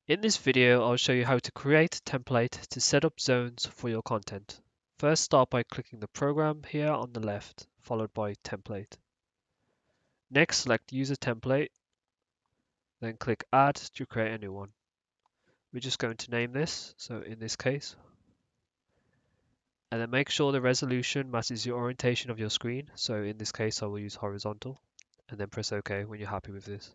In this video, I'll show you how to create a template to set up zones for your content. First, start by clicking the program here on the left, followed by template. Next, select use a template, then click add to create a new one. We're just going to name this, so in this case, and then make sure the resolution matches the orientation of your screen. So in this case, I will use horizontal, and then press OK when you're happy with this.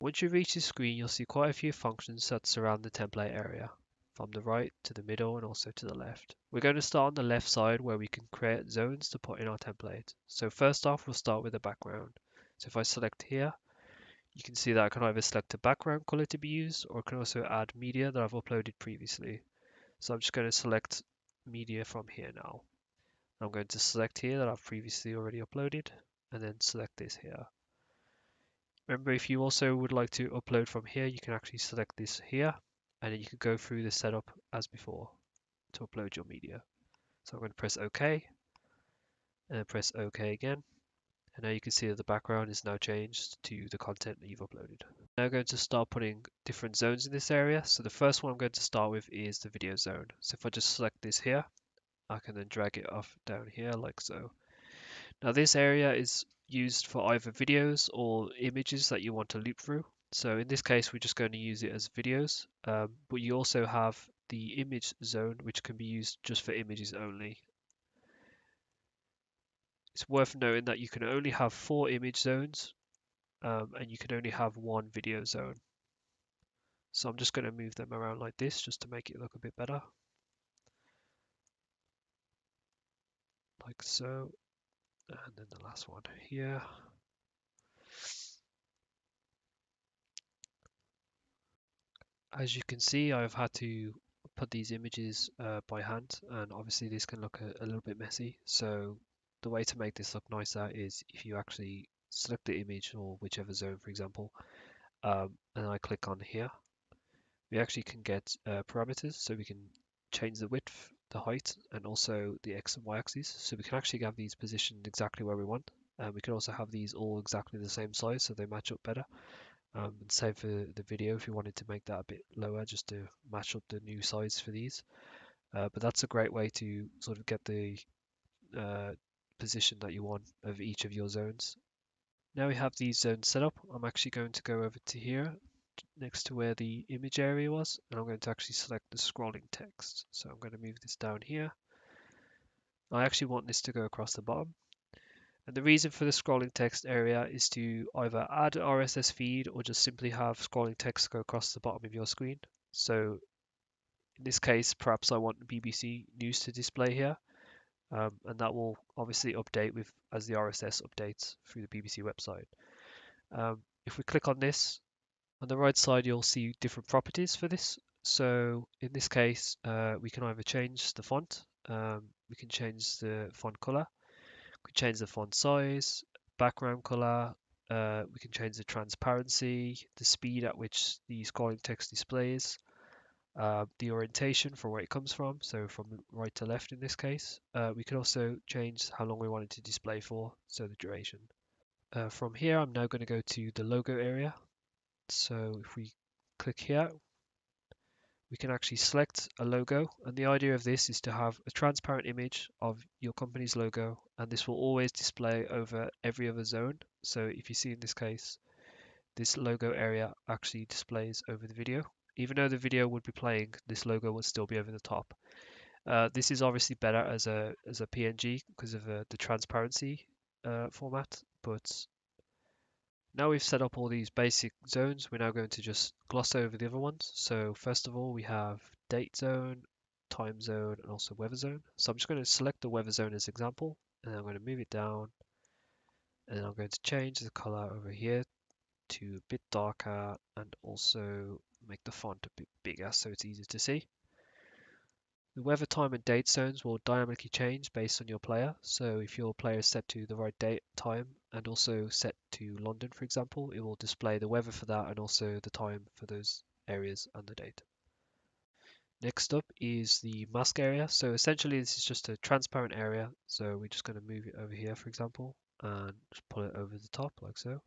Once you reach the screen, you'll see quite a few functions that surround the template area, from the right to the middle and also to the left. We're going to start on the left side where we can create zones to put in our template. So first off, we'll start with the background. So if I select here, you can see that I can either select a background color to be used, or I can also add media that I've uploaded previously. So I'm just going to select media from here now. I'm going to select here that I've previously already uploaded, and then select this here. Remember, if you also would like to upload from here, you can actually select this here, and then you can go through the setup as before to upload your media. So I'm going to press OK, and then press OK again. And now you can see that the background is now changed to the content that you've uploaded. Now I'm going to start putting different zones in this area. So the first one I'm going to start with is the video zone. So if I just select this here, I can then drag it off down here like so. Now this area is used for either videos or images that you want to loop through. So in this case, we're just going to use it as videos, but you also have the image zone, which can be used just for images only. It's worth noting that you can only have 4 image zones, and you can only have 1 video zone. So I'm just going to move them around like this just to make it look a bit better. Like so. And then the last one here. As you can see, I've had to put these images by hand, and obviously this can look a little bit messy. So the way to make this look nicer is if you actually select the image or whichever zone, for example, and I click on here, we actually can get parameters, so we can change the width, the height, and also the X and Y axes. So we can actually have these positioned exactly where we want. And we can also have these all exactly the same size so they match up better. And same for the video if you wanted to make that a bit lower just to match up the new size for these. But that's a great way to sort of get the uh, position that you want of each of your zones. Now we have these zones set up, I'm actually going to go over to here next to where the image area was, and I'm going to actually select the scrolling text. So I'm going to move this down here. I actually want this to go across the bottom. And the reason for the scrolling text area is to either add an RSS feed or just simply have scrolling text go across the bottom of your screen. So in this case, perhaps I want BBC News to display here, and that will obviously update with as the RSS updates through the BBC website. If we click on this, on the right side, you'll see different properties for this. So in this case, we can either change the font, we can change the font color, we can change the font size, background color, we can change the transparency, the speed at which the scrolling text displays, the orientation for where it comes from, so from right to left in this case. We can also change how long we want it to display for, so the duration. From here, I'm now going to go to the logo area. So if we click here, we can actually select a logo, and the idea of this is to have a transparent image of your company's logo, and this will always display over every other zone. So if you see in this case, this logo area actually displays over the video. Even though the video would be playing, this logo would still be over the top. This is obviously better as a PNG because of the transparency format, but now we've set up all these basic zones, we're now going to just gloss over the other ones. So first of all, we have date zone, time zone, and also weather zone. So I'm just going to select the weather zone as example, and I'm going to move it down, and I'm going to change the color over here to a bit darker, and also make the font a bit bigger so it's easier to see. The weather, time, and date zones will dynamically change based on your player. So if your player is set to the right date, time, and also set to London, for example, it will display the weather for that and also the time for those areas and the date. Next up is the mask area. So essentially this is just a transparent area. So we're just going to move it over here, for example, and just pull it over the top like so.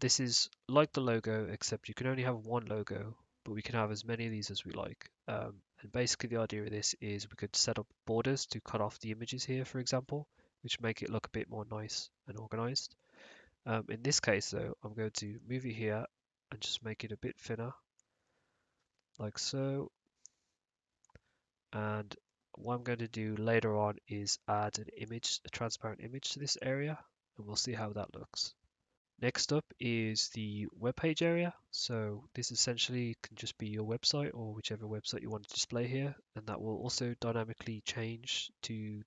This is like the logo, except you can only have one logo, but we can have as many of these as we like. And basically the idea of this is we could set up borders to cut off the images here, for example, which make it look a bit more nice and organized. In this case, though, I'm going to move it here and just make it a bit thinner, like so. And what I'm going to do later on is add an image, a transparent image to this area, and we'll see how that looks. Next up is the web page area. So this essentially can just be your website or whichever website you want to display here, and that will also dynamically change to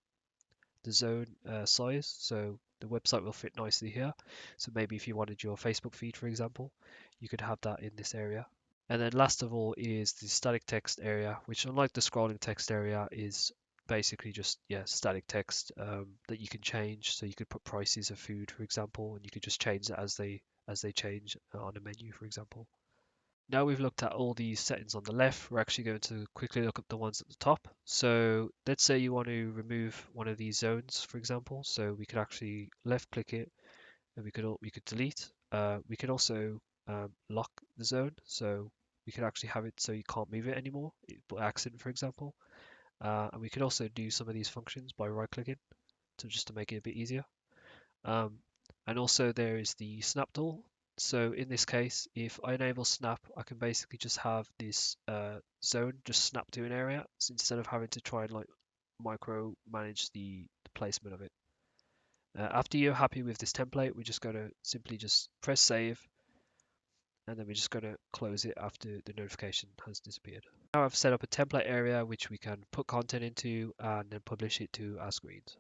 the zone size. So the website will fit nicely here. So maybe if you wanted your Facebook feed, for example, you could have that in this area. And then last of all is the static text area, which unlike the scrolling text area is basically just static text that you can change. So you could put prices of food, for example, and you could just change that as they change on a menu, for example. Now we've looked at all these settings on the left, we're actually going to quickly look at the ones at the top. So let's say you want to remove one of these zones, for example. So we could actually left click it and we could delete. We could also lock the zone, so we could actually have it so you can't move it anymore, by accident, for example. And we could also do some of these functions by right-clicking, to just to make it a bit easier. Um, and also there is the snap tool. So in this case, if I enable snap, I can basically just have this zone just snap to an area, so instead of having to try and like micro manage the placement of it. After you're happy with this template, we're just going to simply just press save, and then we're just going to close it after the notification has disappeared. Now I've set up a template area which we can put content into and then publish it to our screens.